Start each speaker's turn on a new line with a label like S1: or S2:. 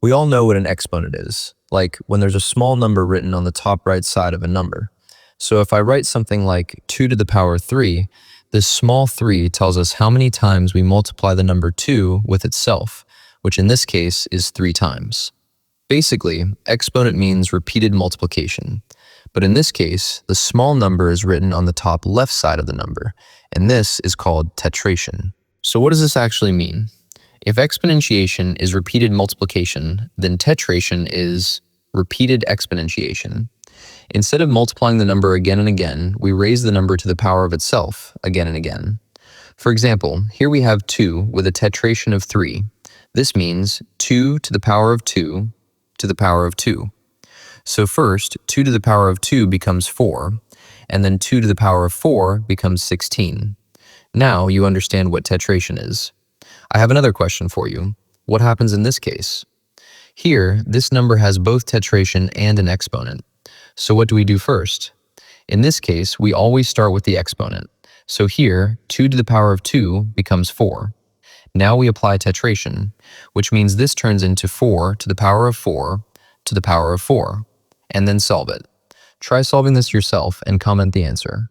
S1: We all know what an exponent is, like when there's a small number written on the top right side of a number. So if I write something like 2 to the power 3, this small 3 tells us how many times we multiply the number 2 with itself, which in this case is 3 times. Basically, exponent means repeated multiplication. But in this case, the small number is written on the top left side of the number, and this is called tetration. So what does this actually mean? If exponentiation is repeated multiplication, then tetration is repeated exponentiation. Instead of multiplying the number again and again, we raise the number to the power of itself again and again. For example, here we have 2 with a tetration of 3. This means 2 to the power of 2 to the power of 2. So first, 2 to the power of 2 becomes 4, and then 2 to the power of 4 becomes 16. Now you understand what tetration is. I have another question for you. What happens in this case? Here, this number has both tetration and an exponent. So what do we do first? In this case, we always start with the exponent. So here, 2 to the power of 2 becomes 4. Now we apply tetration, which means this turns into 4 to the power of 4 to the power of 4, and then solve it. Try solving this yourself and comment the answer.